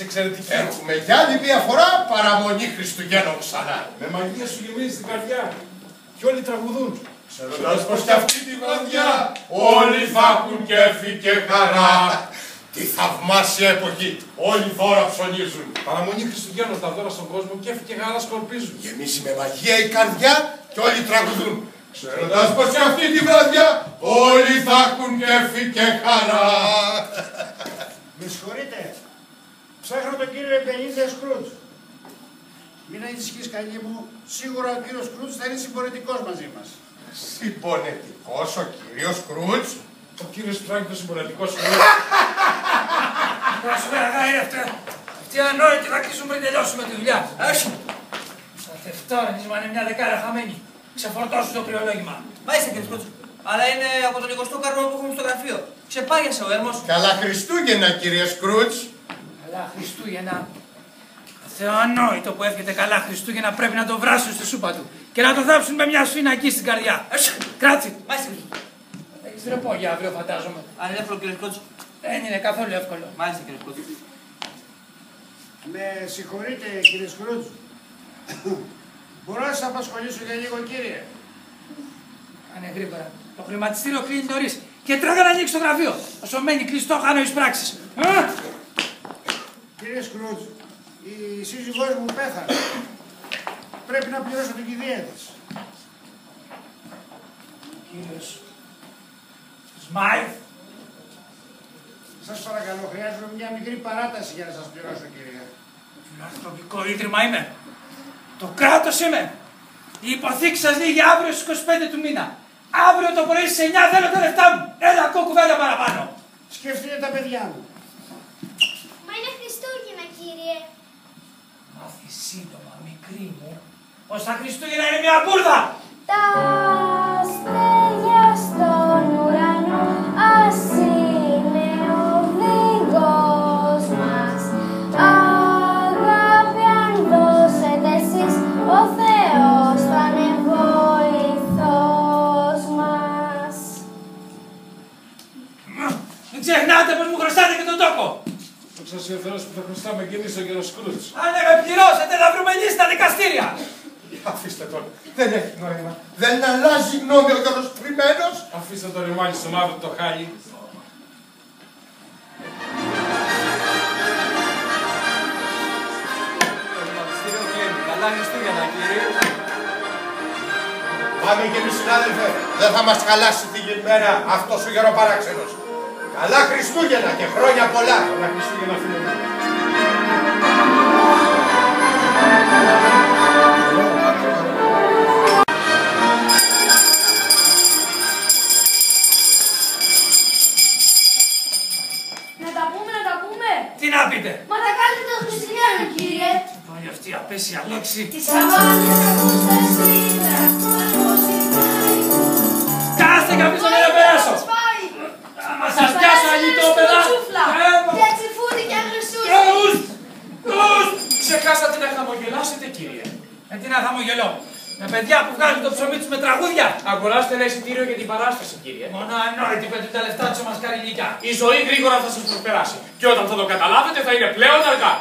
Εξαιρετική. Έχουμε για άλλη μια φορά παραμονή Χριστουγέννων ξανά. Με μαγεία σου γεμίζει την καρδιά. Και όλοι τραγουδούν. Ξέροντας πως κι αυτή τη βραδιά όλοι θα έχουν κέφι και χαρά. Τι θαυμάσια εποχή. Όλοι δώρα ψωνίζουν. Παραμονή Χριστουγέννων, τα δώρα στον κόσμο, κέφι και χαρά σκορπίζουν. Γεμίσει με μαγεία η καρδιά και όλοι τραγουδούν. Ξέροντας πως κι αυτή τη βραδιά όλοι θα έχουν κέφι και χαρά. Με συγχωρείτε. Ψάχνω τον κύριο Επενίδη Σκρούτζ. Μην ανησυχείς, καλή μου. Σίγουρα ο κύριος Σκρούτζ θα είναι συμπονετικός μαζί μας. Συμπονετικός ο κύριος Σκρούτζ. Ο κύριος Φράγκος συμπονετικός Σκρούτζ. Πόσο μεγάλη είναι αυτά. Αυτοί ανόητοι θα κλείσουν πριν τελειώσουμε τη δουλειά. Στα τευτόρα είναι μια δεκάρα χαμένη. Ξεφορτώσουν το κρυολόγημα. Μάλιστα κύριε Σκρούτζ. Αλλά είναι από τον 20ο καρμό που έχουμε στο γραφείο. Ξεπάγιασε ο έρμος. Καλά Χριστούγεννα κύριε Σκρούτζ. Καλά Χριστούγεννα. Θεοανόητο που εύχεται καλά Χριστούγεννα πρέπει να το βράσουν στη σούπα του και να το θάψουν με μια σφινακή στην καρδιά. Κράτσε. Μάλιστα. Έχεις ρεπό για αύριο φαντάζομαι. Αν είναι εύκολο κύριε Σκρούτζ. Δεν είναι καθόλου εύκολο. Μάλιστα κύριε Σκρούτζ. Με συγχωρείτε κύριε Σκρούτζ. Μπορώ να σας απασχολήσω για λίγο κύριε. Κάνε γρήγορα. Το χρηματιστήριο κλείνει νωρίς και τρέχα να ανοίξει το γραφείο. Όσο μένει κλειστό χάνω εις πράξεις. Κύριε Σκρούτζ, η σύζυγός μου πέθανε. Πρέπει να πληρώσω την κηδεία της. Κύριος Σμάιθ. Σας παρακαλώ, χρειάζομαι μια μικρή παράταση για να σας πληρώσω, κύριε. Φιλανθρωπικό ίδρυμα είμαι. Το κράτος είμαι. Η υποθήκη σας λύγει αύριο στις 25 του μήνα. Αύριο το πρωί στις 9 θέλω τα λεφτά μου. Έλα κουβέντα παραπάνω. Σκεφτείτε τα παιδιά μου. Μα είναι Χριστούγεννα, κύριε. Μάθει σύντομα, μικρή μου, πως τα Χριστούγεννα είναι μια μπουρδα. Τα αστέρια στον ουρανό, ας είναι ο οδηγός μας. Αγάπη αν δώσετε εσείς, ο Θεός θα είναι βοηθός μας. Μην ξεχνάτε πως μου χρωστάτε και τον τόπο. Σας ο Θεός που θα χρωστάμε και εμείς τον κύριο Σκρούτζ. Αν δεν με πληρώσετε θα βρούμε λύση στα δικαστήρια. Αφήστε τον. Δεν έχει νόημα. Δεν αλλάζει γνώμη ο Γιώργος Πρημένος. Αφήστε τον ρημάλι στο μαύρο το χάλι. Το χρηματιστήριο κλείνει. Καλά Χριστούγεννα κύριε. Πάμε και εμείς συνάδελφε. Δεν θα μας χαλάσει τη μέρα αυτός ο γεροπαράξενος. Καλά Χριστούγεννα και χρόνια πολλά. Καλά Χριστούγεννα φίλε μου. Να τα πούμε, να τα πούμε. Τι να πείτε. Μα τα κάνετε το Χριστουγέννο, κύριε. Όλη αυτή η απέσια λέξη. Τις σαβάνες ακούς τα σύντρα, μας ζητάει. Κάστε κάποιος να μην περάσω. Άμα σας πιάσω αγγιτόπεδα. Και έτσι φούτη και αγρεσούτη. Ξεχάσατε να χαμογελάσετε κύριε. Τι να χαμογελώ. Με παιδιά που βγάζουν το ψωμί τους με τραγούδια. Αγοράστε ένα εισιτήριο για την παράσταση, κύριε. Μόνο ανόητοι πέτουν τα λεφτά τους μας καριλίκια. Η ζωή γρήγορα θα σας προσπεράσει. Και όταν θα το καταλάβετε θα είναι πλέον αργά.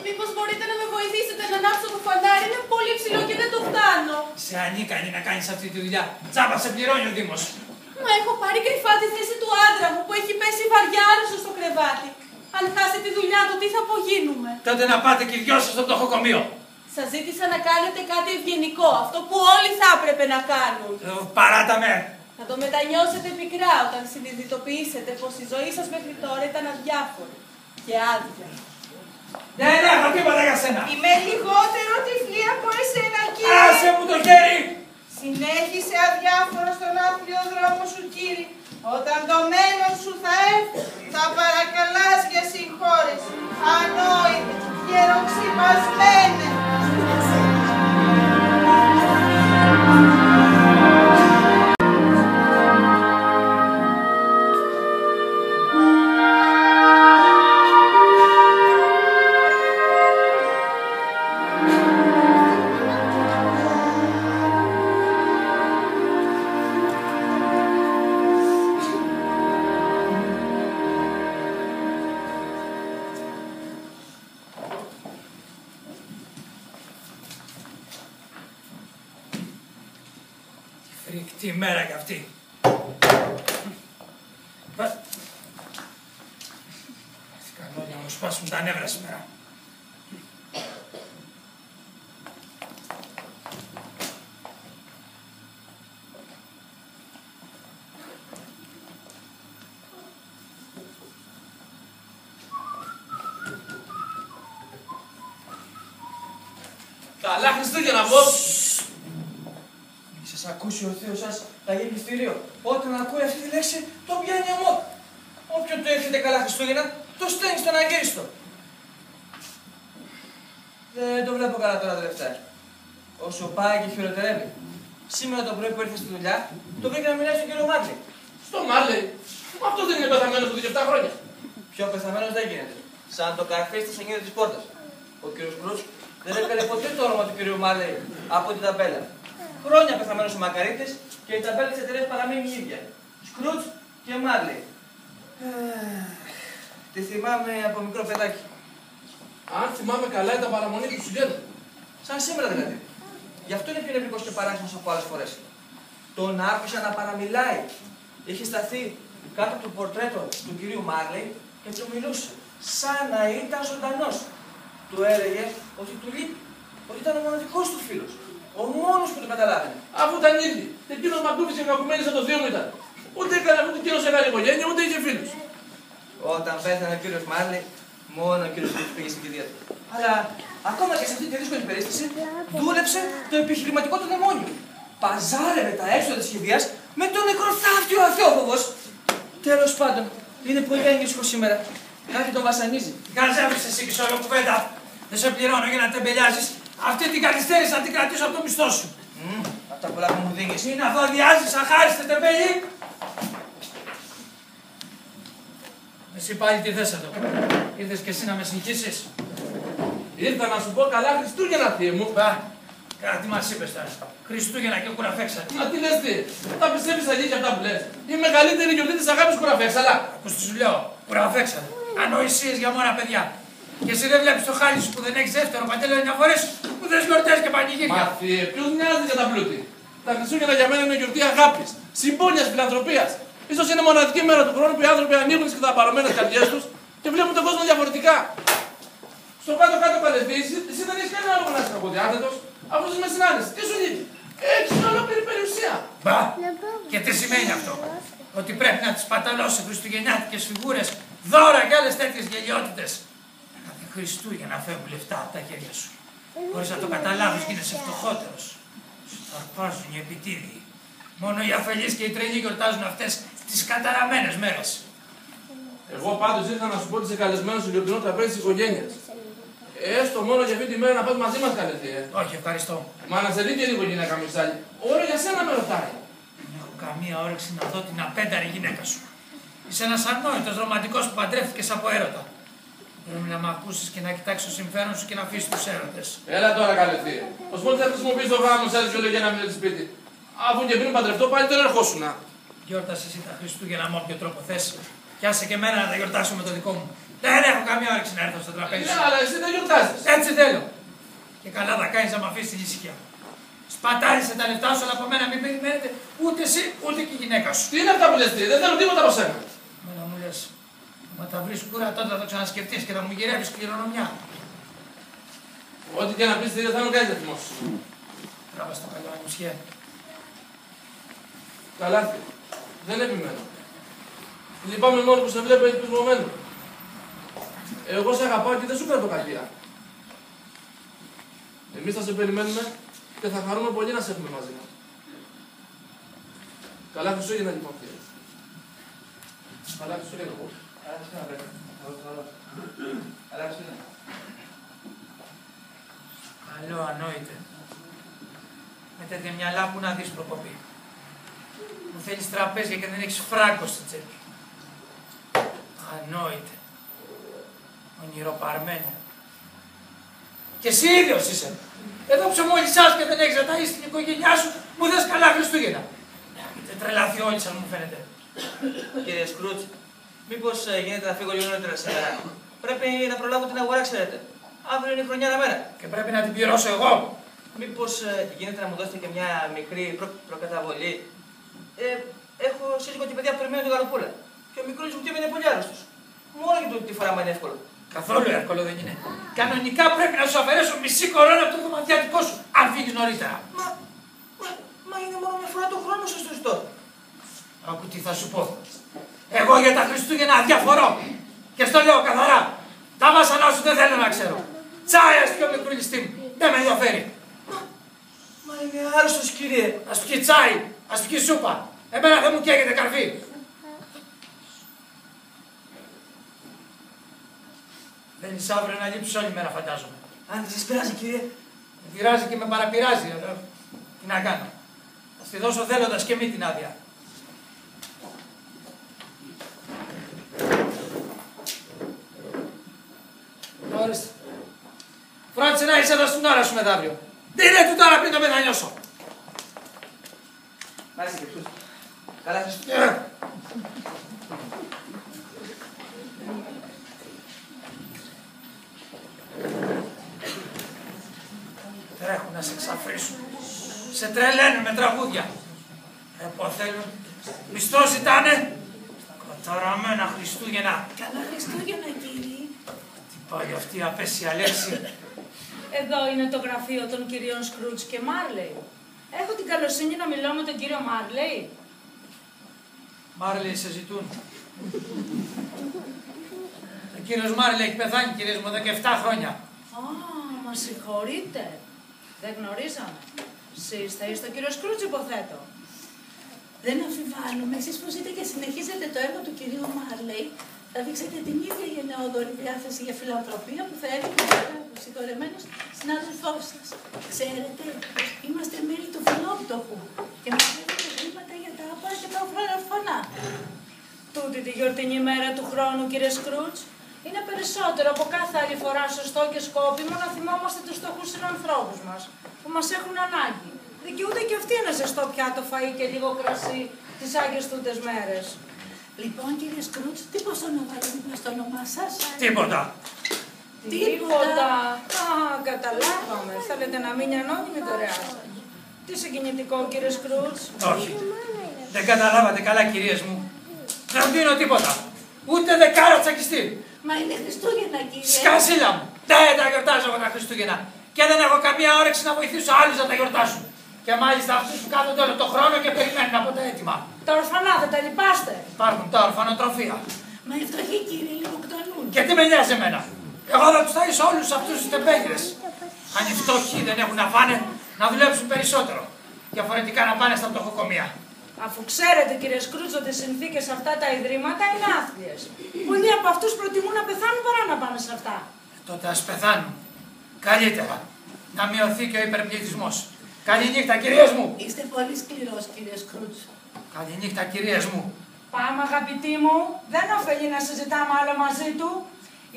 Μήπως μπορείτε να με βοηθήσετε να ανάψω το φανάρι, είναι πολύ ψηλό και δεν το φτάνω. Σε ανίκανη να κάνεις αυτή τη δουλειά. Τζάμπα σε πληρώνει ο Δήμος. Μα έχω πάρει κρυφά τη θέση του άντρα μου που έχει πέσει βαριά άρρωστο στο κρεβάτι. Αν χάσει τη δουλειά του, τι θα απογίνουμε? Τότε να πάτε και οι δυο σας στο πτωχοκομείο. Σας ζήτησα να κάνετε κάτι ευγενικό, αυτό που όλοι θα έπρεπε να κάνουν. Παράτα με. Να το μετανιώσετε πικρά όταν συνειδητοποιήσετε πως η ζωή σας μέχρι τώρα ήταν αδιάφορη και άδεια. Δεν έχω τίποτα για σένα. Είμαι λιγότερο τυφλή από εσένα, κύριε. Άσε μου το χέρι. Συνέχισε αδιάφορο στον άπλιο δρόμο σου, κύριε. Όταν το μέλλον σου θα έρθει, θα παρακαλάς για συγχώρεση. Ανόητε, γεροξυπασμένε. Φρικτή μέρα κι αυτή. Τι κανόνια μου σπάσουν τα νεύρα σήμερα. Καλά Χριστούγεννα, Βος! Σας ακούσει ο Θεός σας τα γεμιστήριο. Όταν ακούει αυτή τη λέξη, το πιάνει αμό. Όποιον του έρχεται καλά Χριστούγεννα, το στέλνει στον αγύριστο. Δεν το βλέπω καλά τώρα τελευταία. Όσο πάει και χειροτερεύει. Σήμερα το πρωί που ήρθε στη δουλειά, το βρήκα να μιλάει στον κύριο Μάρλι. Στο Μάρλεϊ. Αυτό δεν είναι πεθαμένος από 17 χρόνια. Πιο πεθαμένος δεν γίνεται. Σαν το καρφί στα σανίδια της πόρτας. Ο κύριος Κρούτς δεν έκανε ποτέ το όνομα του κύριου Μάρλεϊ από την ταμπέλα. Χρόνια πεθαμένος ο Μακαρίτης και η ταμπέλα της εταιρείας παραμένει η ίδια. Σκρούτς και Μάρλεϊ. Τη θυμάμαι από μικρό παιδάκι. Αν θυμάμαι καλά, ήταν παραμονή του Χριστουγέννου. Σαν σήμερα δηλαδή. Γι' αυτό είναι πιο νευρικός και παράξενος από άλλες φορές. Τον άκουσα να παραμιλάει. Είχε σταθεί κάτω από το πορτρέτο του κυρίου Μάρλεϊ και του μιλούσε. Σαν να ήταν ζωντανός. Του έλεγε ότι του λείπει. Ότι ήταν ο μοναδικός του φίλος. Ο μόνος που το καταλάβαινε. Αφού ήταν ίδιοι. Εκείνος μακούφισε κακουμένοι σαν το θείο μου ήταν. Ούτε έκανε αυτό το κύριο σε καλή οικογένεια, ούτε είχε φίλους. Όταν πέθανε ο κύριος Μάρλεϊ, μόνο ο κύριος Κρούτς πήγε στην κηδεία του. Αλλά ακόμα και σε αυτή τη δύσκολη περίσταση, δούλεψε το επιχειρηματικό του δαιμόνιο. Παζάρευε τα έξοδα της κηδείας με τον νεκροθάφτιο αθεόφοβος. Τέλος πάντων, είναι πολύ ανήσυχο σήμερα. Κάτι τον βασανίζει. Καζεύεις εσύ και σε όλο κουβέντα. Δεν σε πληρώνω για να τεμπελιάζεις. Αυτή την καθυστέρηση θα την κρατήσω από το μισθό σου. Από τα πολλά που μου δίνεις. Είναι αυτό διάζεις, αχάριστε τεμπέλη. Εσύ πάλι τι θες εδώ. Ήρθες και εσύ να με συγχύσεις. Ήρθα να σου πω καλά Χριστούγεννα, θεία μου. Κάτι μας είπες τώρα. Χριστούγεννα και κουραφέξατε. Μα τι λες τι, τα πιστεύεις αλήθεια αυτά που λες. Η μεγαλύτερη γιορτή της αγάπης κουραφέξαλα. Ακούς τι σου λέω, κουραφέξατε. Ανοησίες για μόνα παιδιά. Και εσύ δεν βλέπεις το χάλι σου που δεν έχεις δεύτερο πατέλο 9 φορές που δεν γιορτές και πανηγύρια. Μα θεία, ποιος νοιάζεται για τα πλούτη. Τα Χριστούγεννα για μένα είναι γιορτή αγάπης, συμπόνιας, φιλανθρωπίας. Ίσως είναι μοναδική μέρα του χρόνου που οι άνθρωποι ανοίγουν τις καταπαρωμένες καρδιές τους και βλέπουν τον κόσμο διαφορετικά. Στο κάτω-κάτω παλαιστή, εσύ δεν έχεις κανένα λόγο να είσαι κακοδιάθετος, αφού είσαι με συνάντηση. Τι σου λείπει. Έχεις ολόκληρη περιουσία. Μπα! Και τι σημαίνει αυτό. Ότι πρέπει να τις παταλώσει χριστουγεννιάτικες φιγούρες, δώρα και άλλες τέτοιες γελιότητες. Κάθε Χριστούγεννα φεύγουν λεφτά από τα χέρια σου. Χωρίς να το καταλάβεις γίνεσαι φτωχότερος. Σου αρπάζουν οι επιτίδιοι. Μόνο οι αφελείς και οι τρελοί γιορτάζουν αυτές τις καταραμένες μέρες. Εγώ πάντως ήρθα να σου πω ότι είσαι καλεσμένος στο γιορτινό τραπέζι της οικογένειας. Έστω μόνο για αυτή τη μέρα να πας μαζί μας, καλέ θεία. Όχι, ευχαριστώ. Μα να σε δει και λίγο γυναίκα μισάλη. Ώρα για σένα με ρωτάει. Δεν έχω καμία όρεξη να δω την απένταρη γυναίκα σου. Είσαι ένας ανόητος ρομαντικός που παντρεύτηκες από έρωτα. Πρέπει να μ' ακούσεις και να κοιτάξεις το συμφέρον σου και να αφήσεις τους έρωτες. Έλα τώρα, καλέ θεία. Ως πότε θα χρησιμοποιείς το γάμο σαν δυο λόγια να μιλήσεις σπίτι. Αφού και πριν παντρευτώ, πάλι δεν ερχόσουνα. Γιόρτασε εσύ τα Χριστούγεννα με όποιο τρόπο θες. Κι άσε και εμένα να τα γιορτάσω με το δικό μου. Δεν έχω καμία όρεξη να έρθω στο τραπέζι. Ναι, αλλά εσύ δεν γιορτάζεις. Έτσι θέλω. Και καλά θα κάνεις να μ' αφήσεις την ησυχία. Σπατάλησε τα λεφτά σου, αλλά από μένα μην περιμένετε ούτε εσύ ούτε και η γυναίκα σου. Τι είναι αυτά που λες, δεν θέλω τίποτα από σένα. Μένα μου λες, μα τα βρεις κούρα, τότε θα το ξανασκεφτείς και θα μου γυρεύεις κληρονομιά. Ό,τι και να πεις, δεν θέλω κάνεις εθνός. Τράβα στο καλό, ανουσιέ. Καλά, δεν επιμένω. Λυπάμαι μόνο που σε βλέπω εκπληγωμένο. Εγώ σε αγαπάω και δεν σου παίρνω καρδιά. Εμείς θα σε περιμένουμε και θα χαρούμε πολύ να σε έχουμε μαζί μας. Καλά Χριστούγεννα λοιπόν, κύριε. Καλά Χριστούγεννα. Καλά Χριστούγεννα. Καλό ανόητε. Με τέτοια μυαλά που να δεις προκοπή. Μου θέλεις τραπέζια και δεν έχεις φράγκο στη τσέπη. Ανόητε. Ονειροπαρμένη. Και εσύ ίδιος είσαι. Εδώ ψωμόλισάς και δεν έχεις να ταΐσεις την οικογένειά σου, μου δες καλά Χριστούγεννα. Έχετε τρελαθεί όλοι σαν μου φαίνεται. Κύριε Σκρούτς, μήπως γίνεται να φύγω λίγο νωρίτερα σήμερα. Πρέπει να προλάβω την αγορά, ξέρετε. Αύριο είναι η χρονιά μέρα. Και πρέπει να την πληρώσω εγώ. Μήπως γίνεται να μου δώσετε και μια μικρή προκαταβολή. Έχω σύζυγο και παιδιά που περιμένουν την γαλοπούλα. Και ο μικρός μου είναι πολύ άρρωστος. Μόνο και τη φορά μου είναι εύκολο. Καθόλου εύκολο δεν είναι. Κανονικά πρέπει να σου αφαιρέσω μισή κορώνα από το δωματιατικό σου, αν φύγεις νωρίτερα. Μα είναι μόνο μια φορά το χρόνο σας το ζητώ. Άκου τι θα σου πω. Εγώ για τα Χριστούγεννα διαφορώ. Και στο λέω καθαρά. Τα βάσανά σου δεν θέλω να ξέρω. Τσάι ας πιω μικρού ληστή μου. Δεν με ενδιαφέρει. Μα είναι άρρωστος, κύριε. Ας πιει τσάι, ας πιει σούπα. Εμένα δεν μου καίγεται καρφί. Δεν είσαι αύριο να λείψεις όλη μέρα, φαντάζομαι. Αν δεν σας πειράζει, κύριε. Με πειράζει και με παραπειράζει. Τι να κάνω. Θα τη δώσω θέλοντας και μη την άδεια. Ορίστε. Φρόντισε να είσαι εδώ στην ώρα σου μεθαύριο. Δίνε του τώρα πριν το μετανιώσω. Μάλιστα, κύριε Σκρούτς. Καλά Χριστούγεννα. Τρέχουν να σε εξαφρίσουν. Σε τρελαίνουν με τραγούδια. Θέλουν. Μισθό ζητάνε. Καταραμένα Χριστούγεννα. Καλά Χριστούγεννα, κύριε. Τι πάει αυτή η απέσια λέξη. Εδώ είναι το γραφείο των κυρίων Σκρούτς και Μάρλεϊ. Έχω την καλοσύνη να μιλώ με τον κύριο Μάρλεϊ. Μάρλεϊ σε ζητούν. Ο κύριος Μάρλεϊ έχει πεθάνει, κυρίες μου, εδώ και 7 χρόνια. Α, μα συγχωρείτε. Δεν γνωρίζαμε. Εσείς θα είστε ο κύριος Σκρούτς, υποθέτω. Δεν αμφιβάλλουμε. Εσείς που ζείτε και συνεχίζετε το έργο του κυρίου Μάρλεϊ, θα δείξετε την ίδια γενναιόδορη διάθεση για φιλανθρωπία που θα έδειξε ο συγχωρεμένος συνάδελφός σας. Ξέρετε, είμαστε μέλη του φιλόπτωχου και μας δίνετε χρήματα για τα άπαρα και τα ορφανά. Τούτη τη γιορτινή μέρα του χρόνου, κύριε Σκρούτς, είναι περισσότερο από κάθε άλλη φορά σωστό και σκόπιμο να θυμόμαστε τους φτωχούς συνανθρώπους μας που μας έχουν ανάγκη. Δικαιούνται και αυτοί ένα ζεστό πιάτο φαΐ και λίγο κρασί τις άγιες τούτες μέρες. Λοιπόν, κύριε Σκρούτς, τι ποσό να βάλω δίπλα στο όνομά σας? Τίποτα. Τίποτα. Α, καταλάβαμε. Θέλετε να μείνει ανώνυμη δωρεά σας. Τι συγκινητικό, κύριε Σκρούτς. Όχι. Δεν καταλάβατε καλά, κυρίες μου. Δεν δίνω τίποτα. Ούτε δεκάρα τσακιστή. Μα είναι Χριστούγεννα, κύριε. Σκασίλα μου. Δεν τα γιορτάζω εγώ τα Χριστούγεννα. Και δεν έχω καμία όρεξη να βοηθήσω άλλους να τα γιορτάσουν. Και μάλιστα αυτούς που κάθονται όλο το χρόνο και περιμένουν από τα έτοιμα. Τα ορφανά δεν τα λυπάστε. Υπάρχουν τα ορφανοτροφία. Μα οι φτωχοί, κύριε, λιμοκτονούν. Και τι με νοιάζει εμένα. Εγώ θα τους ταΐσω όλους αυτούς τους τεμπέλιδες. Αν οι φτωχοί δεν έχουν να φάνε, να δουλέψουν περισσότερο. Διαφορετικά να πάνε στα φτωχοκομεία. Αφού ξέρετε, κύριε Σκρούτς, ότι οι συνθήκες σε αυτά τα ιδρύματα είναι άθλιες. Πολλοί από αυτούς προτιμούν να πεθάνουν παρά να πάνε σε αυτά. Τότε ας πεθάνουν. Καλύτερα. Να μειωθεί και ο υπερπληθυσμός. Καληνύχτα, κυρίες μου. Είστε πολύ σκληρός, κύριε Σκρούτς. Καληνύχτα, κυρίες μου. Πάμε, αγαπητοί μου. Δεν ωφελεί να συζητάμε άλλο μαζί του.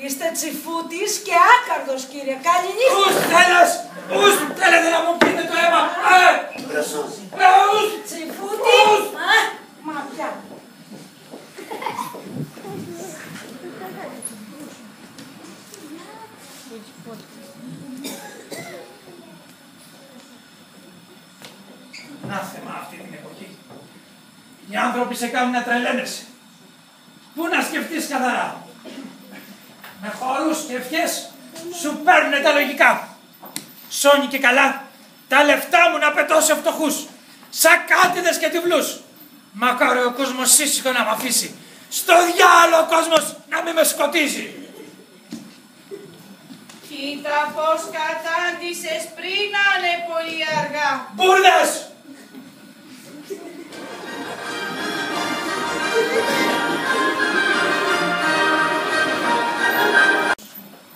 Είστε τσιφούτης και άκαρδος, κύριε. Καληνύχτα. Ους θέλεις. Ους θέλετε να μου πείτε το αίμα. Ους. Τσιφούτη. Μα πια. άθεμα αυτή την εποχή. Οι άνθρωποι σε κάνουν να τρελαίνεσαι. Πού να σκεφτείς καθαρά. Με χορούς και ευχές σου παίρνουνε τα λογικά. Σώνει και καλά τα λεφτά μου να πετώ σε φτωχούς, σακάτιδες και τυβλούς. Μακάρι ο κόσμος ήσυχο να μ' αφήσει. Στο διάλογο ο κόσμος να μην με σκοτίζει. Κοίτα πως κατάντησες πριν να είναι πολύ αργά. Μπούρδες!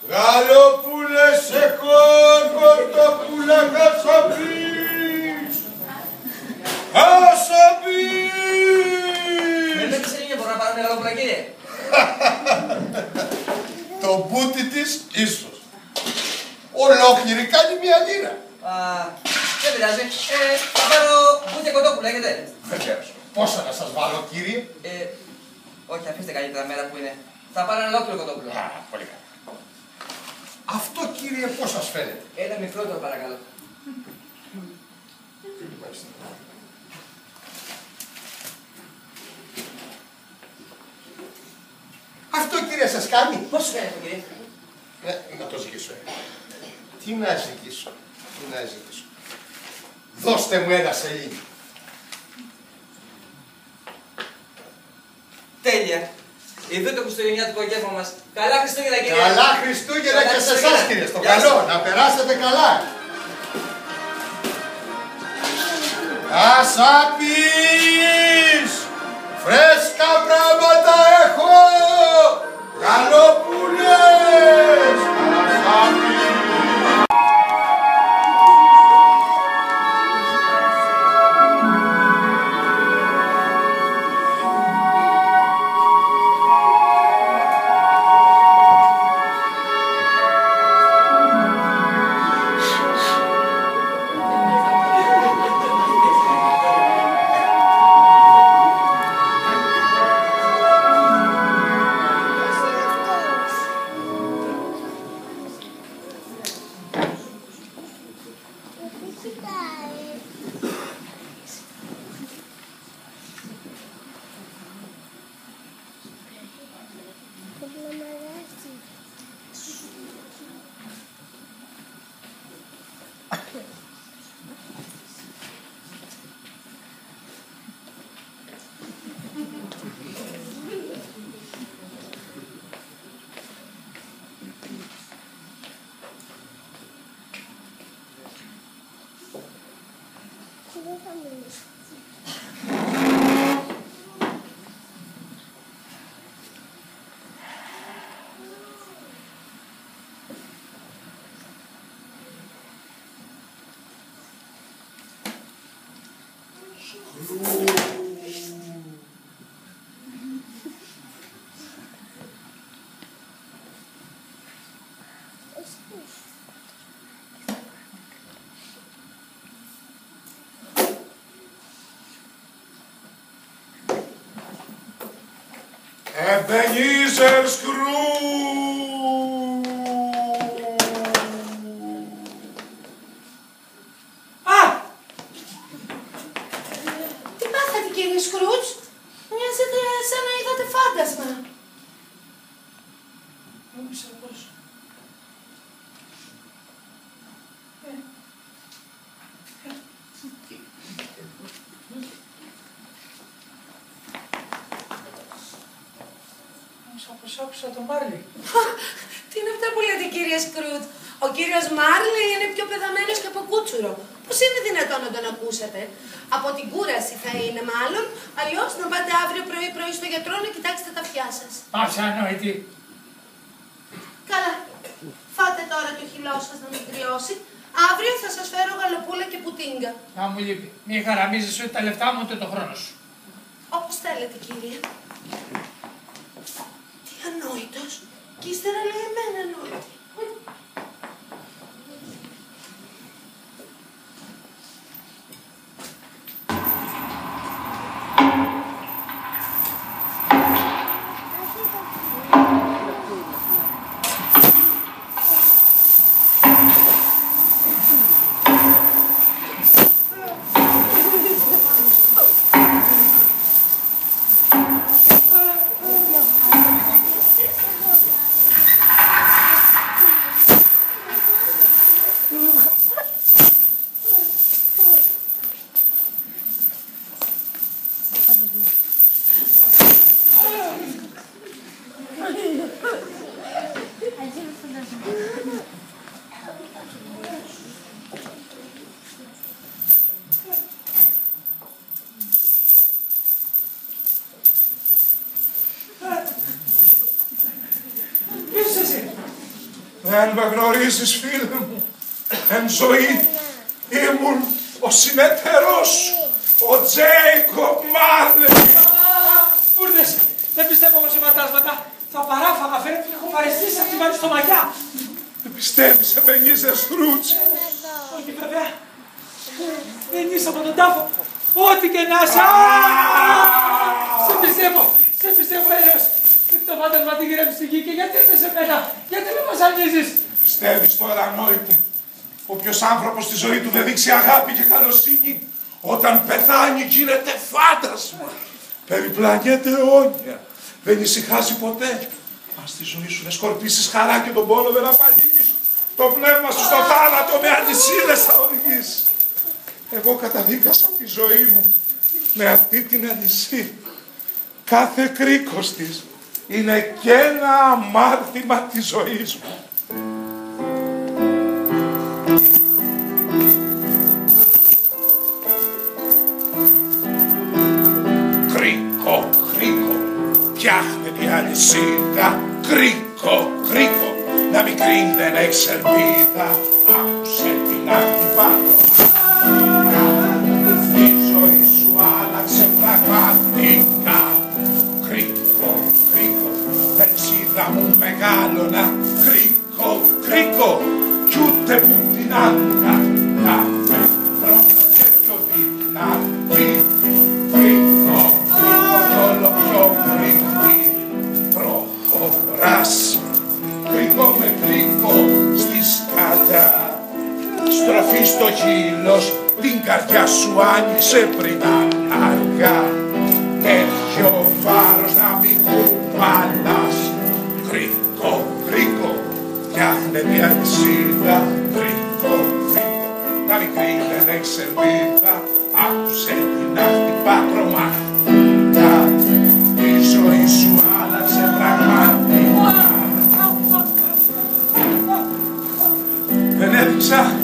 Γαλοπούλε σε κόρκορτοπούλα χασαπείς! Χασαπείς! Δεν με ξενίγε, μπορώ να πάρω μια γαλοπούλα, κύριε. Το μπούτι της ίσως. Ολόκληρη κάνει μια λίρα. Δεν πειράζει. Θα πάρω μπούτια κοτόπουλα, έχετε. Βεβαίως. Πόσα να σας βάλω, κύριε? Όχι, αφήστε καλύτερα μέρα που είναι. Θα πάρω ένα ολόκληρο κοτόπουλο. Πολύ καλά. Αυτό, κύριε, πώς σας φαίνεται? Ένα μικρότερο, παρακαλώ. Αυτό, κύριε, σας κάνει? Πώς φαίνεται, κύριε? Να το ζητήσω. Τι να ζητήσω, Δώστε μου ένα σελίδι. Τέλεια. Εδώ το χριστουγεννιάτικο γεύμα μας. Καλά Χριστούγεννα, κύριε. Καλά Χριστούγεννα και σε εσάς, κύριε. Στο καλό. Να περάσετε καλά. Χασαπείς! Φρέσκα πράγματα έχω! Γαλοπούλες! Χασαπείς! Ebenezer Scrooge! Τι πάθατε, κύριε Σκρούτζ? Μοιάζετε σαν να είδατε φάντασμα. Νόμιζα πως... Άκουσα τον Μάρλι. Τι είναι αυτά που λέτε, κύριε Σκρούτζ? Ο κύριος Μάρλι είναι πιο πεδαμένος και από κούτσουρο. Πώς είναι δυνατόν να τον ακούσατε? Από την κούραση θα είναι μάλλον, αλλιώς να πάτε αύριο πρωί-πρωί στο γιατρό να κοιτάξετε τα αυτιά σας. Πάψε ανόητη. Καλά. Φάτε τώρα το χυλό σας να μην κρυώσει. Αύριο θα σας φέρω γαλοπούλα και πουτίνγκα. Να μου λείπει. Μη χαραμίζεις ούτε τα λεφτά μου ούτε το χρόνο σου. Όπως θέλετε, κύριε. Τι ανόητος. Και ύστερα λέει εμένα ανόητη. Ποιος εσύ? Δεν με γνωρίζεις, φίλε μου. Εν ζωή ήμουν ο συνεταιρός σου, ο Τζέικοπ Μάρλεϊ. Φούρνες, δεν πιστεύω όμως σε φαντάσματα. Τα παράφαγα φαίνεται και έχω παρεστήσει από τη βάλει στο μαγιά. Δεν πιστεύεις, Εμπενίζερ Σκρούτζ? Όχι βέβαια. Δεν είσαι από τον τάφο. Ό,τι και να είσαι. Σε πιστεύω έλεος. Το φάντασμα την γυρεύει στη γη και γιατί είσαι σε μένα. Γιατί με βασανίζεις. Πιστεύεις τώρα, ανόητε? Όποιος άνθρωπος στη ζωή του δεν δείξει αγάπη και καλοσύνη, όταν πεθάνει γίνεται φάντασμα. Περιπλανιέται αιώνια. Δεν ησυχάζει ποτέ. Αν στη ζωή σου δεν σκορπίσεις χαρά και τον πόνο δεν απαλύνεις, το πνεύμα σου στο θάνατο με αλυσίδες θα οδηγείς. Εγώ καταδίκασα τη ζωή μου με αυτή την αλυσίδα. Κάθε κρίκος της είναι και ένα αμάρτημα της ζωής μου. Κρίκο, κρίκο, φτιάχνε τη αλυσίδα. Κρίκο, κρίκο, να μικρή δεν έχεις ελπίδα. Άκουσε την αχτυπάνω. Η ζωή σου άλλαξε πραγματικά. Κρίκο, κρίκο, πετσίδα μου μεγάλωνα. Κρίκο, κρίκο, κι ούτε που την άκουγα. Κάθε χρόνο και πιο δυνατή. Κρίκο, κρίκο κι όλο πιο κρίκη. Προχωράς, κρίκο με κρίκο στη σκάτα. Στροφή στο χείλος, την καρδιά σου άνοιξε πριν αργά. Έχει ο βάρος να μην κουβαλάς. Κρίκο, κρίκο, φτιάχνε μια αλυσίδα. Κρίκο, κρίκο, να μικρή δεν έχεις ελπίδα. Άκουσε την αχτυπά τρομακτικά. Η ζωή σου άλλαξε πραγματικά. Δεν έδειξα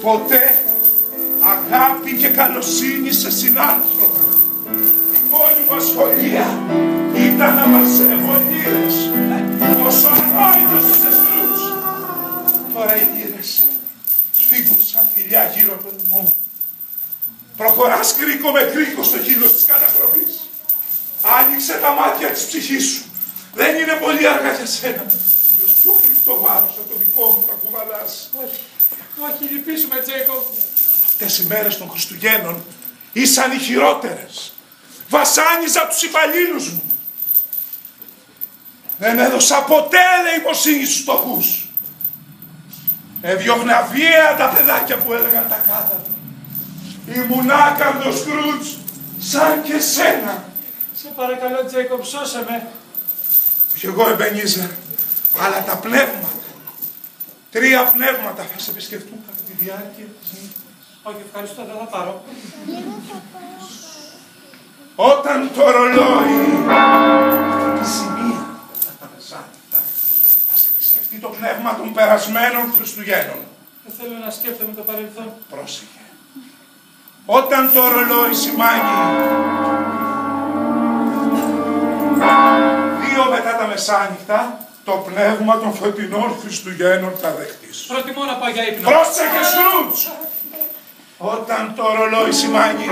ποτέ αγάπη και καλοσύνη σε συνάνθρωπο. Η μόνη μου ασχολία ήταν να μαζεύω λίρες. Όσο ανόητος είσαι, Σκρούτζ. Τώρα οι λίρες σφίγγουν σαν θηλιά γύρω από τον λαιμό. Προχωράς κρίκο με κρίκο στο χείλος της καταστροφής. Άνοιξε τα μάτια της ψυχής σου. Δεν είναι πολύ αργά για σένα. Ποιος πιο φρικτό βάρος από το δικό μου θα κουβαλάς. Όχι, λυπήσουμε, Τζέικοπ. Αυτές οι μέρες των Χριστουγέννων ήσαν οι χειρότερες. Βασάνιζα τους υπαλλήλους μου. Δεν έδωσα ποτέ ελεημοσύνη στους φτωχούς. Έδιωγνα βία τα παιδάκια που έλεγαν τα κάτω. Ήμουν άκαρδος, Σκρούτζ, σαν και σένα. Σε παρακαλώ, Τζέικοπ, σώσε με. Όχι εγώ, Εμπενίζερ, αλλά τα πνεύματα. 3 πνεύματα θα σε επισκεφτούν κατά τη διάρκεια της νύχτας. Όχι, ευχαριστώ, δεν θα πάρω. Όταν το ρολόι τη σημεία θα τα μεσάνυχτα, θα σε επισκεφτεί το πνεύμα των περασμένων Χριστουγέννων. Δεν θέλω να σκέφτομαι το παρελθόν. Πρόσεχε. Όταν το ρολόι σημάνει 2 μετά τα μεσάνυχτα, το πνεύμα των φωτεινών Χριστουγέννων θα δεχτείς. Προτιμώ να πάω για ύπνο. Πρόσεχε, Σκρούτζ! Όταν το ρολόι σημάνει 3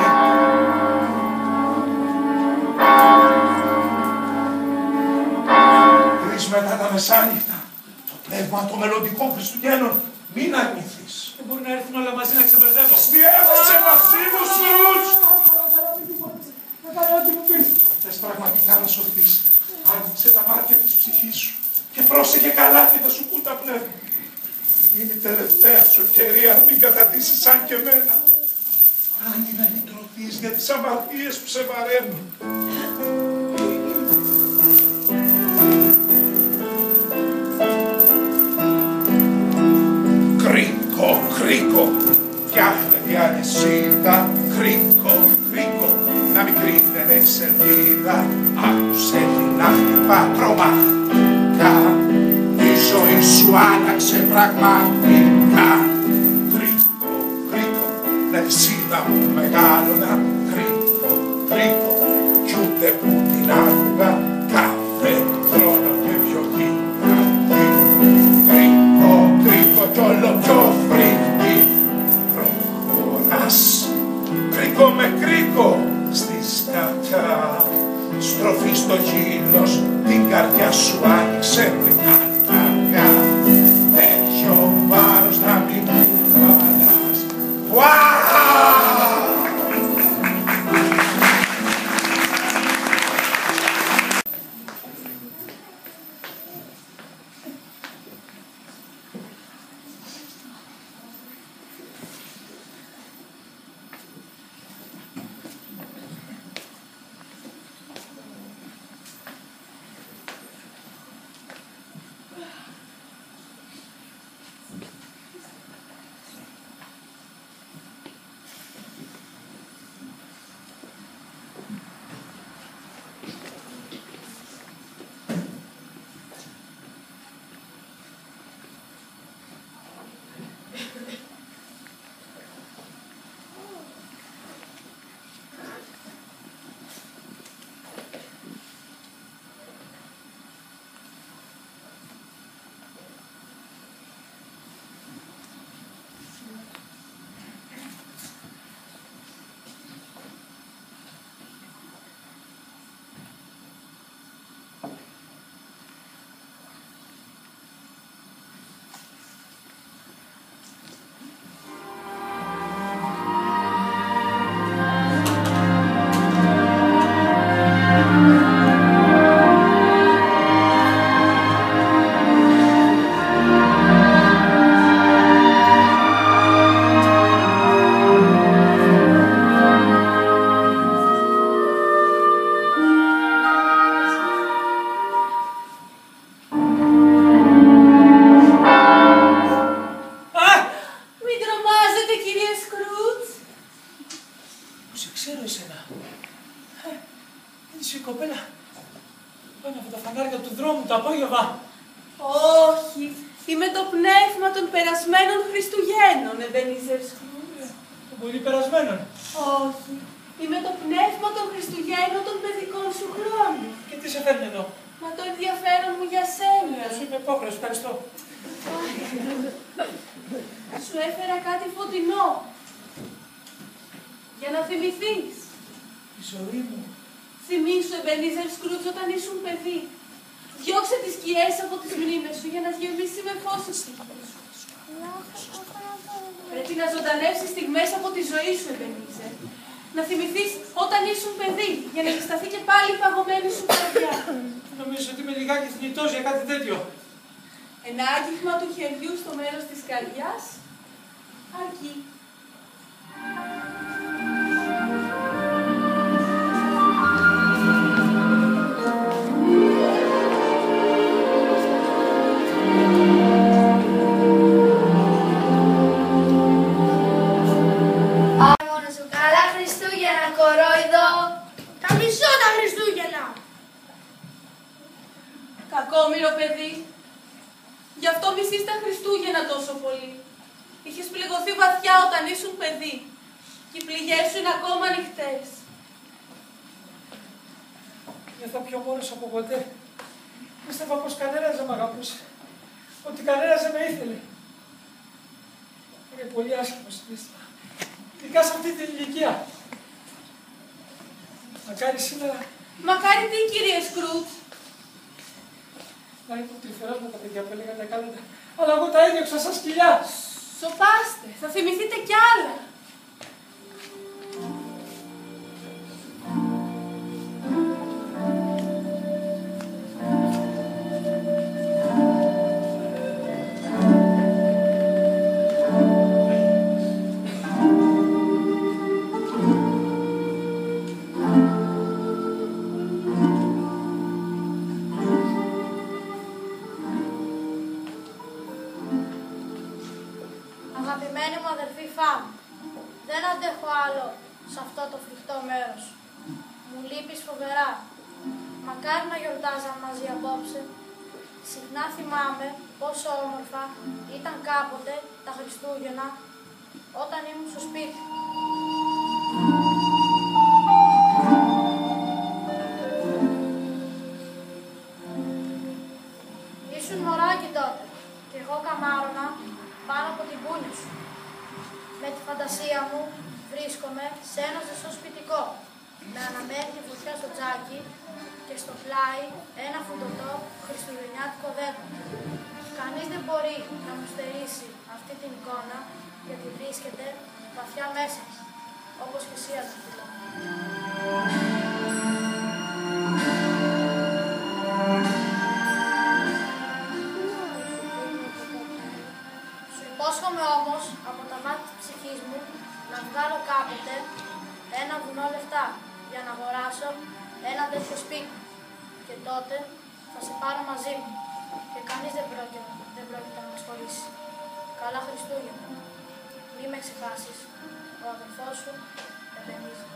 μετά τα μεσάνυχτα, το πνεύμα των μελλοντικών Χριστουγέννων μην αρνηθείς. Δεν μπορεί να έρθουν όλα μαζί να ξεμπερδεύω. Σφιέβασε μαζί μου, Σκρούτζ! Θα κάνω ό,τι μου πεις. Θες πραγματικά να σωθείς. Άνοιξε τα μάτια της ψυχής σου και πρόσεχε καλά και θα σου πούν τα πνεύματα. Είναι η τελευταία σου ευκαιρία να μην καταντήσεις σαν και εμένα. Άνει να λυτρωθείς για τις αμαρτίες που σε βαραίνουν. Κρίκο, κρίκο, φτιάχνε τη αλυσίδα. Κρίκο, κρίκο, να μικρή πριν δεν έχεις ελπίδα, άκουσε την άχτυπα τρομακτικά. Η ζωή σου άλλαξε πραγματικά. Κρίκο, κρίκο, λεξίδα μου μεγάλωνα. Κρίκο, κρίκο, κι ούτε που την άκουγα κάθε χρόνο και πιο δυνατή. Κρίκο, κρίκο κι όλο πιο φρίκι προχωράς. Κρίκο με κρίκο στη σκατιά, στροφή στο χείλος, την καρδιά σου άνοιξε πριν αργά. Τέτοιο βάρος να μην μου βάλας. Όχι, είμαι το πνεύμα των περασμένων Χριστουγέννων, Εμπενίζερ Σκρούτζ. Των πολύ περασμένων. Όχι, είμαι το πνεύμα των Χριστουγέννων των παιδικών σου χρόνων. Και τι σε φέρνει εδώ? Μα το ενδιαφέρον μου για σένα. Σου είμαι υπόχρεος, ευχαριστώ. Σου έφερα κάτι φωτεινό. Για να θυμηθείς. Η ζωή μου. Θυμήσου, Εμπενίζερ Σκρούτζ, όταν ήσουν παιδί. Διώξε τις σκιές από τις μνήμες σου για να γεμίσει με φως η ψυχή σου. Πρέπει να ζωντανεύσεις στιγμές από τη ζωή σου, Εμπενίζερ. Να θυμηθείς όταν ήσουν παιδί, για να συσταθεί και πάλι η παγωμένη σου καρδιά. Νομίζω ότι είμαι λιγάκι θνητός για κάτι τέτοιο. Ένα άγγιγμα του χεριού στο μέρος της καρδιάς αρκεί. Μόνο σου καλά Χριστούγεννα, κορόιδο. Τα μισώ τα Χριστούγεννα. Κακόμοιρο παιδί. Γι' αυτό μισείς τα Χριστούγεννα τόσο πολύ. Είχες πληγωθεί βαθιά όταν ήσουν παιδί. Και οι πληγές σου είναι ακόμα ανοιχτές. Νιώθω πιο μόνος από ποτέ. Πίστευα πως κανένας δεν μ' αγαπούσε. Ότι κανένας δεν με ήθελε. Είναι πολύ άσχημο συναίσθημα. Ειδικά σε αυτή την ηλικία. Μακάρι σήμερα. Μακάρι τι, κύριε Σκρούτζ? Να ήμουν τρυφερός με τα παιδιά που έλεγαν τα κάνετε. Αλλά εγώ τα έδιωξα σαν σκυλιά. Σοπάστε, θα θυμηθείτε κι άλλα. Αγαπημένη μου αδερφή Φάμ, δεν αντέχω άλλο σε αυτό το φρικτό μέρος. Μου λείπεις φοβερά. Μακάρι να γιορτάζαμε μαζί απόψε. Συχνά θυμάμαι πόσο όμορφα ήταν κάποτε τα Χριστούγεννα όταν ήμουν στο σπίτι. Ήσουν μωράκι τότε και εγώ καμάρωνα πάνω από την πούνια σου. Με τη φαντασία μου βρίσκομαι σε ένα ζεστό σπιτικό με αναμένη φωτιά στο τζάκι και στο πλάι ένα φουντωτό χριστουγεννιάτικο δέντρο. Κανείς δεν μπορεί να μου στερήσει αυτή την εικόνα γιατί βρίσκεται βαθιά μέσα, όπως και εσύ αδελφούλα. Σου υπόσχομαι όμως από τα μάτια της ψυχής μου να βγάλω κάποτε ένα βουνό λεφτά για να αγοράσω ένα τέτοιο σπίτι και τότε θα σε πάρω μαζί μου και κανείς δεν πρόκειται να με σχολήσει. Καλά Χριστούγεννα. Μη με ξεχάσεις. Ο αδελφός σου Επενίζη.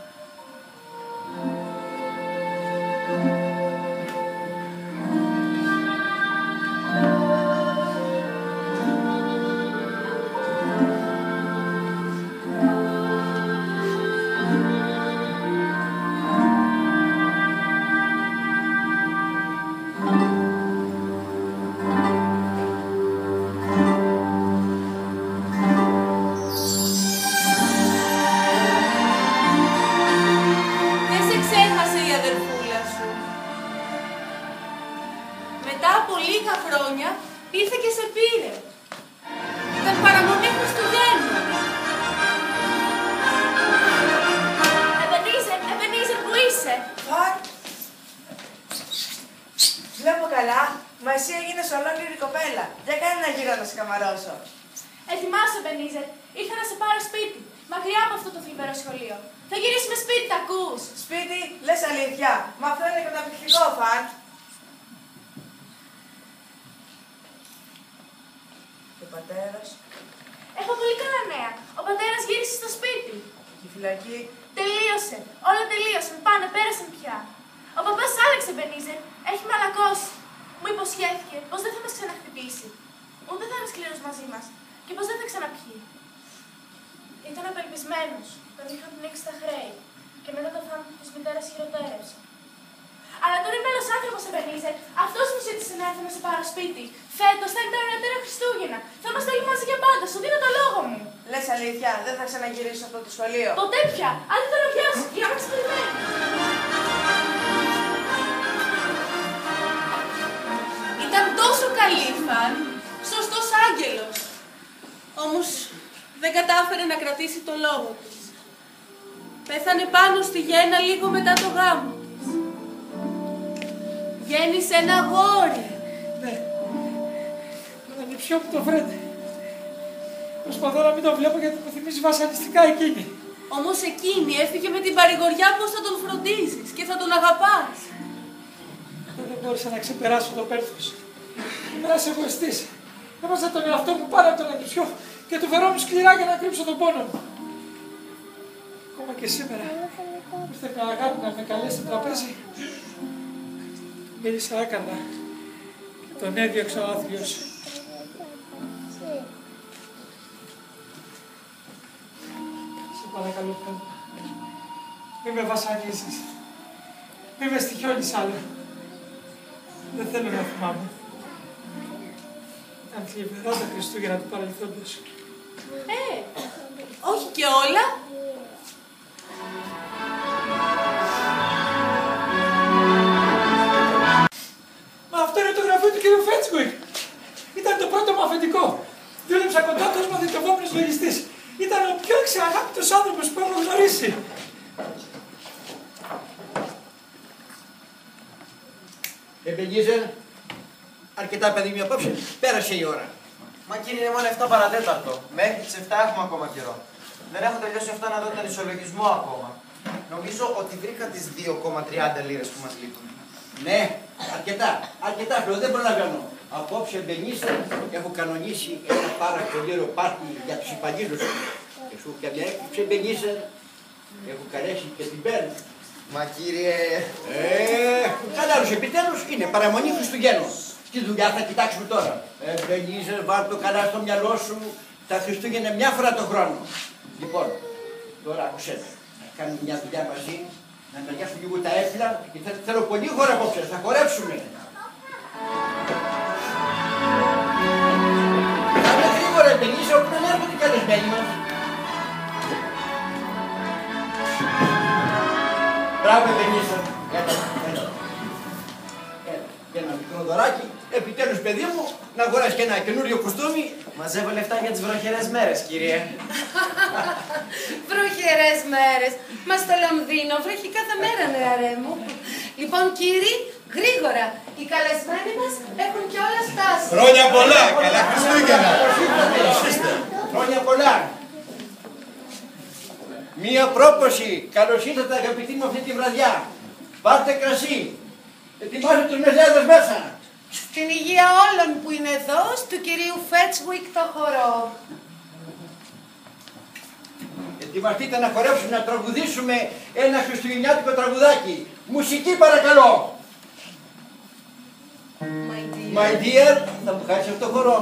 Ετοιμάσαι, Μπενίζερ. Ήρθα να σε πάρω σπίτι. Μακριά από αυτό το θλιβερό σχολείο. Θα γυρίσουμε σπίτι, τα ακούς? Σπίτι, λες αλήθεια. Μα αυτό είναι καταπληκτικό, Φαν. Και ο πατέρας? Έχω πολύ καλά νέα. Ο πατέρας γύρισε στο σπίτι. Και η φυλακή? Τελείωσε. Όλα τελείωσαν. Πάνε, πέρασαν πια. Ο παπάς άλλαξε, Μπενίζερ. Έχει μαλακώσει. Μου υποσχέθηκε πως δεν θα μας ξαναχτυπήσει. Ούτε θα είναι σκληρός μαζί μας και πως δεν θα ξαναπιεί. Ήταν απελπισμένος, τον είχαν πνίξει τα χρέη και μετά το θάνατο της μητέρας χειροτέρευσε. Αλλά τώρα είναι άλλος άνθρωπος, Εμπενίζερ. Αυτός μου ζήτησε να έρθω να σε πάρω σπίτι. Φέτος θα είναι τα ωραιότερα Χριστούγεννα. Θα είμαστε όλοι μαζί για πάντα. Σου δίνω το λόγο μου. Λες αλήθεια, δεν θα ξαναγυρίσω αυτό το σχολείο? Ποτέ πια. Αν δεν θέλω να πιάσει, η άμα περιμένει. Ήταν τόσο καλή, Φαν. Σωστός άγγελος. Όμως δεν κατάφερε να κρατήσει το λόγο της. Πέθανε πάνω στη γέννα λίγο μετά το γάμο της. Γέννησε ένα αγόρι. Ναι. Τον ανιψιό που το βρένε. Προσπαθώ να μην το βλέπω γιατί μου θυμίζει βασανιστικά εκείνη. Όμως εκείνη έφυγε με την παρηγοριά πως θα τον φροντίζεις και θα τον αγαπάς. Δεν μπόρεσα να ξεπεράσω το πέρθος. Ήμουν ένας εγωιστής. Έβαζα τον εαυτό μου πάνω από τον ανιψιό και του φερόμουν σκληρά για να κρύψω τον πόνο μου. Ακόμα και σήμερα, ήρθε με αγάπη να με καλέσει στο τραπέζι. Μίλησα άκαρδα και τον έδιωξα ο άθλιος. Σε παρακαλώ, Πρόεδρε, μη με βασανίζεις. Μη με στοιχιώνεις άλλο. Δεν θέλω να θυμάμαι. Ήταν θλιβερά τα Χριστούγεννα του παρελθόντος. Όχι και όλα. Μα αυτό είναι το γραφείο του κ. Φέτσγκουικ. Ήταν το πρώτο μου αφεντικό. Δούλεψα κοντά του ως μαθητευόμενος λογιστής. Ήταν ο πιο εξαγάπητος άνθρωπος που έχω γνωρίσει. Εμπενίζερ, αρκετά παιδί μου απόψε, πέρασε η ώρα. Μα κύριε, είναι μόνο 7 παρατέταρτο. Μέχρι τις 7 έχουμε ακόμα καιρό. Δεν έχω τελειώσει αυτά να δω τον ισολογισμό ακόμα. Νομίζω ότι βρήκα τις 2,30 λίρες που μας λείπουν. Ναι, αρκετά χρόνο, δεν προλαβαίνω. Απόψε, Εμπενίζερ, έχω κανονίσει ένα πάρα πολύ ωραίο πάρτι για τους υπαλλήλους. Και σου και μια έκπληξη, Εμπενίζερ, έχω καλέσει και την Μπέρν Μα κύριε... Κατάλαβες, επιτέλους είναι παραμονή Χριστουγέννων. Τι δουλειά θα κοιτάξουμε τώρα. Μπενίζερ, βάλ' το καλά στο μυαλό σου. Τα Χριστούγεννα μια φορά το χρόνο. Λοιπόν, τώρα ακούσέ με. Θα κάνουμε μια δουλειά μαζί. Να μεριάσουμε λίγο τα έπιπλα και θέλω πολύ χώρα απόψε. Θα χορέψουμε. Κάνε γρήγορα, Μπενίζερ, όπου δεν έρχονται οι καλεσμένοι μας. Μπράβο, Μπενίζερ. Ένα μικρό δωράκι. Επιτέλους, παιδί μου, να αγοράσεις και ένα καινούριο κουστούμι. Μαζεύω λεφτά για τις βροχερές μέρες, κύριε. Βροχερές μέρες. Μα στο Λονδίνο βρέχει κάθε μέρα, νεαρέ μου. Λοιπόν, κύριοι, γρήγορα. Οι καλεσμένοι μας έχουν κιόλας φτάσει. Χρόνια πολλά! Καλά Χριστούγεννα! Χρόνια πολλά! Μία πρόποση. Καλώς ήρθατε, αγαπητοί μου, αυτή τη βραδιά. Πάρτε κρασί. Ετοιμάστε τους μεζέδες μέσα. Στην υγεία όλων που είναι εδώ, του κυρίου Φέτσουικ το χορό. Ετοιμαστείτε να χορέψουμε, να τραγουδήσουμε ένα χριστουγεννιάτικο τραγουδάκι. Μουσική παρακαλώ. My dear, θα μου χάσεις αυτό το χορό.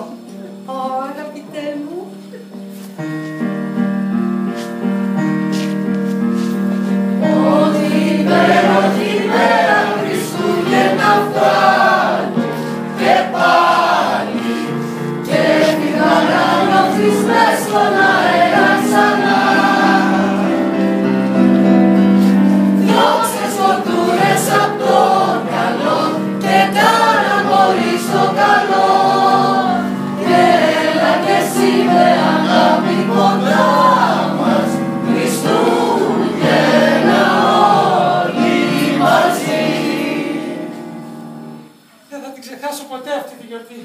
Αγαπητέ μου. Ό,τι υπέροχη μέρα Χριστούγεννα φτάνει και πάλι και την χαρά νιώθεις μες στον αέρα ξανά. Διώξε σκοτούρες απ' το καλό και κάνα μπορεί στο καλό και έλα κι εσύ με αγάπη κοντά μας Χριστούγεννα όλοι μαζί. Δεν θα την ξεχάσω ποτέ αυτή τη γιορτή.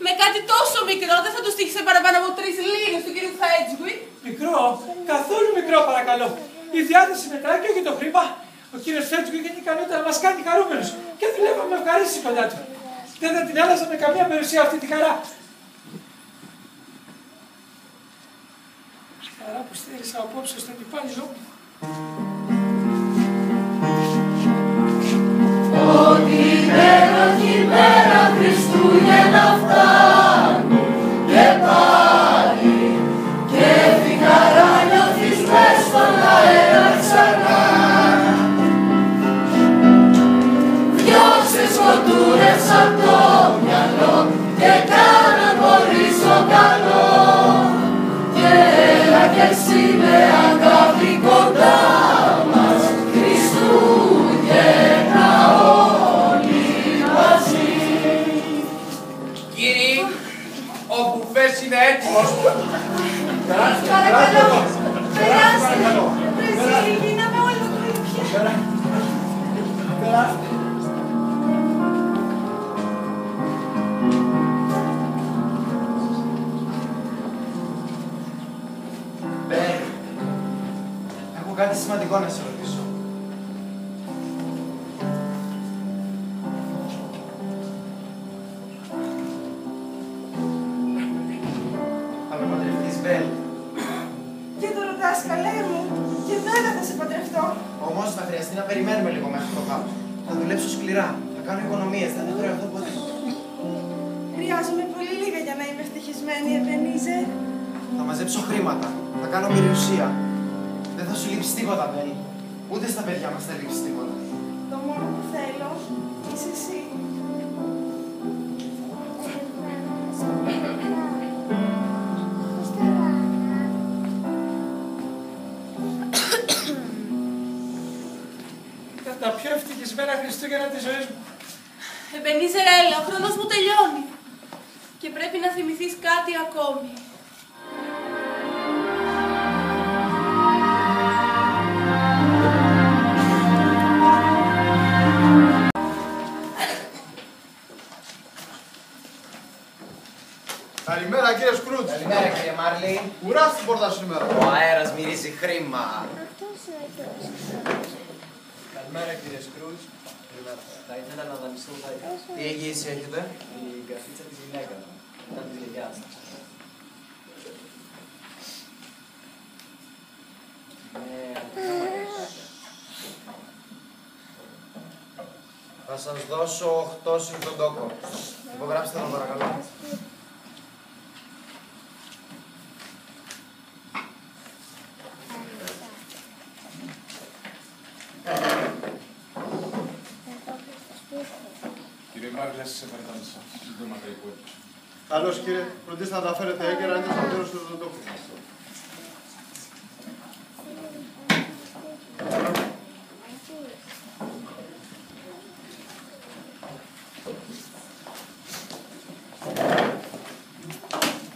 Με κάτι τόσο μικρό δεν θα του τύχησε παραπάνω από 3 λίρες του κυρίου Φέτσουικ. Μικρό, καθόλου μικρό παρακαλώ. Η διάθεση μετράει και όχι το χρήμα. Ο κύριος Φέτσουικ είναι ικανότητα να μας κάνει χαρούμενους και δουλεύαμε με ευχαρίστηση κοντά του. Δεν θα την άλλαζα με καμία περιουσία αυτή τη χαρά. Χαρά που στήρισα απόψε στον υπάλληλό μου. Ό,τι υπέροχη μέρα Χριστούγεννα φτάνει και πάλι και την χαρά νιώθεις μες στον αέρα ξανά. Διώξε σκοτούρες απ' το μυαλό και κάνα μπορεί στο καλό και έλα κι εσύ με αγάπη κοντά μας Χριστούγεννα όλοι μαζί. Κύριοι, ο μπουφές είναι έτοιμος. Παρακαλώ, περάστε. Βρεσίλη, γίναμε όλοι κορίτσια. Περάστε. Έχω κάτι σημαντικό να σε ρωτήσω. Θα με παντρευτείς, Μπέλ. Και το ρωτάς, καλέ μου, και βέβαια θα σε παντρευτώ. Όμως θα χρειαστεί να περιμένουμε λίγο μέχρι το κάτω. Θα δουλέψω σκληρά. Θα κάνω οικονομίες. Δεν θα χρειαστώ ποτέ. Χρειάζομαι πολύ λίγα για να είμαι ευτυχισμένη, Εμπενίζερ. Θα μαζέψω χρήματα. Θα κάνω περιουσία. Δεν θα σου λείψει τίποτα, Μπέλ. Ούτε στα παιδιά μας θα λείψει τίποτα. Το μόνο που θέλω είσαι εσύ. Ήταν τα πιο ευτυχισμένα Χριστούγεννα της ζωής μου. Εμπενίζερ, έλα, ο χρόνος μου τελειώνει. Και πρέπει να θυμηθείς κάτι ακόμη. Καλημέρα κύριε Σκρούτς. Καλημέρα κύριε Μάρλι. Ουρά στην πόρτα σήμερα. Ο αέρας μυρίζει χρήμα. Καλημέρα κύριε Σκρούτς. Θα ήθελα να δανειστώ λαϊκά. Τι εγγύηση έχετε? Η γκαφίτσα της γυναίκας μου. Ήταν της γιαγιάς. Θα σας δώσω 8 συν τον τόκο. Υπογράψτε τον παρακαλώ. Κύριε Μάρλε, σας επαναλαμβάνω. Σύντομα τα υπόλοιπα. Καλώς κύριε, φροντίστε να τα φέρετε έγκαιρα, αν δεν θα πληρώσετε τον τόκο.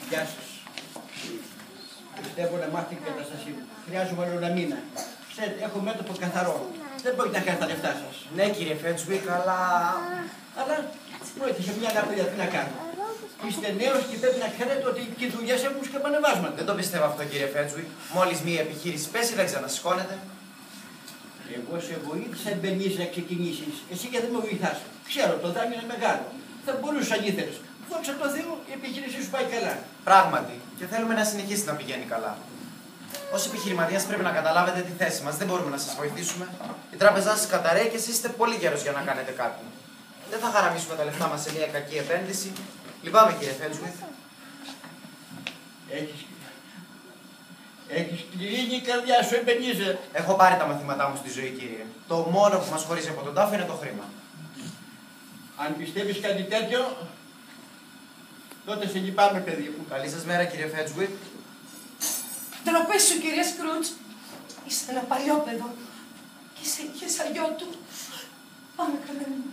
Γεια σας. Πιστεύω να μάθει την κατάστασή μου. Χρειάζομαι άλλο ένα μήνα. Ξέρετε, έχω μέτωπο καθαρό. Δεν πρόκειται να χάσει τα λεφτά σας. Ναι, κύριε Φέτσουικ, αλλά πρόκειται σε μια λαπτήλια, τι να κάνω. Είστε νέος και πρέπει να ξέρετε ότι και οι δουλειές έχουν σκεπανεβάσματα. δεν το πιστεύω αυτό, κύριε Φέτσουικ. Μόλις μία επιχείρηση πέσει, δεν ξανασηκώνεται. Εγώ σε βοήθησα Εμπενίζε να ξεκινήσεις. Εσύ και δεν με βοηθάς. Ξέρω, το δάνειο είναι μεγάλο. Θα μπορούσες αν ήθελες. Δόξα τω Θεώ, η επιχείρησή σου πάει καλά. Πράγματι, και θέλουμε να συνεχίσει να πηγαίνει καλά. Ως επιχειρηματίας πρέπει να καταλάβετε τη θέση μας. Δεν μπορούμε να σας βοηθήσουμε. Η τράπεζά σας καταραίει και εσείς είστε πολύ γέρος για να κάνετε κάτι. Δεν θα χαραμίσουμε τα λεφτά μας σε μια κακή επένδυση. Λυπάμαι, κύριε Φέτσουικ. Έχεις σκληρύνει η καρδιά σου, Εμπενίζε. Έχω πάρει τα μαθήματά μου στη ζωή, κύριε. Το μόνο που μας χωρίζει από τον τάφο είναι το χρήμα. Αν πιστεύεις κάτι τέτοιο, τότε σε λυπάμαι, παιδί μου. Καλή σας μέρα, κύριε Φέτσουικ. Ντροπέ σου, κύριε Σκρούτζ. Είσαι ένα παλιόπαιδο. Και σε είχες αγιό του. Πάμε, καλέ μου.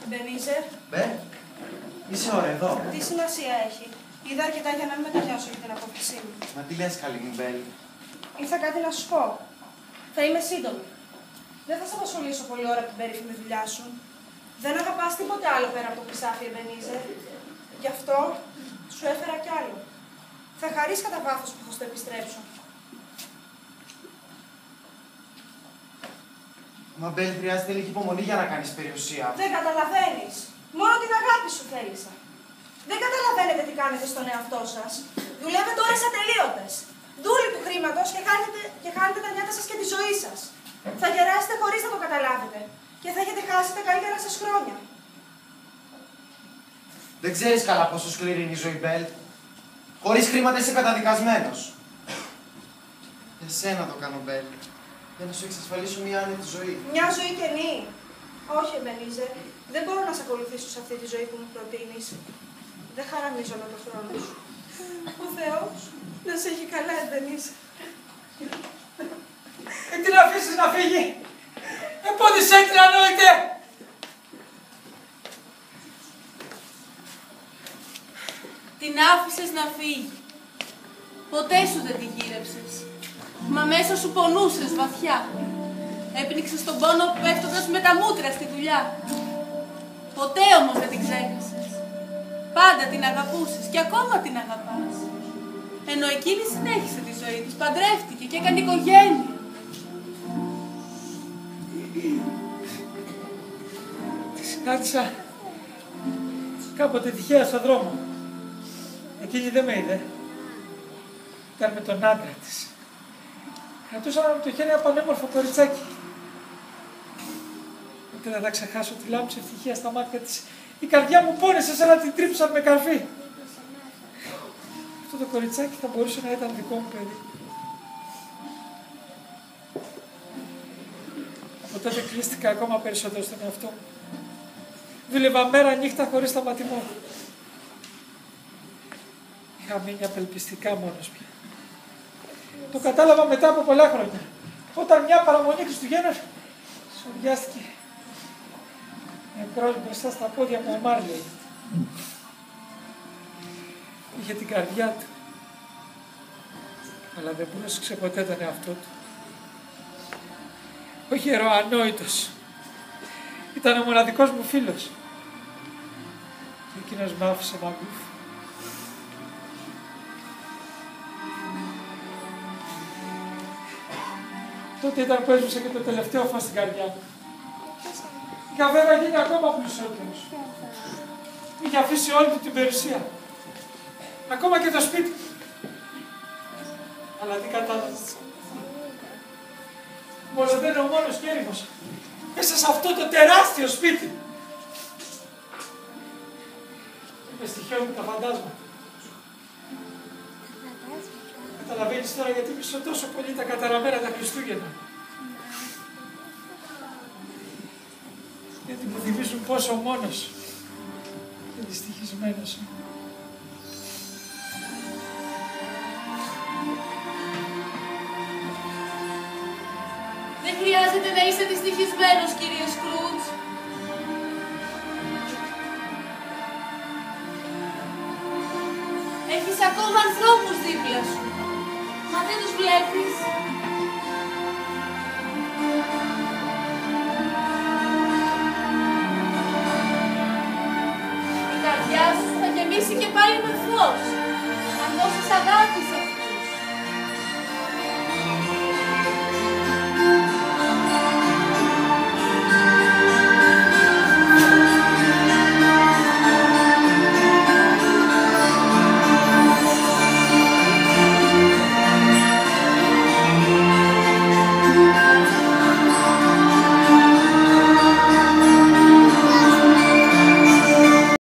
Μπενίζερ. Μπε, είσαι ώρα εδώ. Τι σημασία έχει. Είδα αρκετά για να μην μετανιώσω για την απόφασή μου. Μα τι λες, καλή μου, Μπέλ. Ήρθα κάτι να σου πω. Θα είμαι σύντομη. Δεν θα σε απασχολήσω πολλή ώρα από την περίφημη δουλειά σου. Δεν αγαπάς τίποτε άλλο πέρα από το χρυσάφι, Εμπενίζερ. Γι' αυτό σου έφερα κι άλλο. Θα χαρείς κατά βάθος που θα στο επιστρέψω. Μα Μπέλ, χρειάζεται λίγη υπομονή για να κάνεις περιουσία. Δεν καταλαβαίνεις. Μόνο την αγάπη σου θέλησα. Δεν καταλαβαίνετε τι κάνετε στον εαυτό σας. Δουλεύετε ώρες ατελείωτες. Δούλοι του χρήματος και χάνετε τα νιάτα σας και τη ζωή σας. Θα γεράσετε χωρίς να το καταλάβετε. Και θα έχετε χάσει τα καλύτερα σας χρόνια. Δεν ξέρεις καλά πόσο σκληρή είναι η ζωή, Μπέλ. Χωρίς χρήματα είσαι καταδικασμένος. Για σένα το κάνω, Μπέλ. Για να σου εξασφαλίσω μια άνετη ζωή. Μια ζωή καινή. Όχι, Εμπενίζε. Δεν μπορώ να σε ακολουθήσω σε αυτή τη ζωή που μου προτείνεις. Δεν χαραμίζω με τον χρόνο σου. Ο Θεός να σε έχει καλά, Εμπενίζε. Την αφήσεις να φύγει. Επόδισέ την, ανόητε. Την άφησες να φύγει. Ποτέ σου δεν τη γύρεψες. Μα μέσα σου πονούσες βαθιά. Έπνιξες τον πόνο πέφτοντας με τα μούτρα στη δουλειά. Ποτέ όμως δεν την ξέχασες. Πάντα την αγαπούσες και ακόμα την αγαπάς. Ενώ εκείνη συνέχισε τη ζωή της, παντρεύτηκε και έκανε οικογένεια. Τη συνάντησα κάποτε τυχαία στον δρόμο. Εκείνη δεν με είδε. Ήταν με τον άντρα της. Κρατούσαν από το χέρι ένα πανέμορφο κοριτσάκι. Ούτε δεν θα ξεχάσω τη λάμψη ευτυχία στα μάτια της. Η καρδιά μου πόνεσε σαν να την τρίψαν με καρφί. Αυτό το κοριτσάκι θα μπορούσε να ήταν δικό μου παιδί. Από τότε κλείστηκα ακόμα περισσότερο στον εαυτό μου. Δούλευα μέρα νύχτα χωρίς σταματημό. Είχα μείνει απελπιστικά μόνος πια. Το κατάλαβα μετά από πολλά χρόνια. Όταν μια παραμονή Χριστουγέννων σοριάστηκε νεκρός μπροστά στα πόδια μου ο Μάρλεϊ. Είχε την καρδιά του, αλλά δεν πρόσεξε ποτέ τον εαυτό του. Ο γεροανόητος ήταν ο μοναδικός μου φίλος. Και εκείνος μ' άφησε μαγκούφι. Τότε ήταν που έσβησε και το τελευταίο φως στην καρδιά μου. Είχα βέβαια γίνει ακόμα πλουσιότερος. Είχε αφήσει όλη του την περιουσία. Ακόμα και το σπίτι. Αλλά τι κατάλαβα. Μόνο δεν είναι ο μόνος κέρυβος μέσα σε αυτό το τεράστιο σπίτι. Με στοιχειώνουν τα φαντάσματα. Καταλαβαίνεις τώρα γιατί μισώ τόσο πολύ τα καταραμένα τα Χριστούγεννα. Γιατί μου θυμίζουν πόσο μόνος και δυστυχισμένος είμαι. Δεν χρειάζεται να είσαι δυστυχισμένος, κύριε Σκρούτζ. Έχεις ακόμα ανθρώπους δίπλα σου. Μα δεν τους βλέπεις.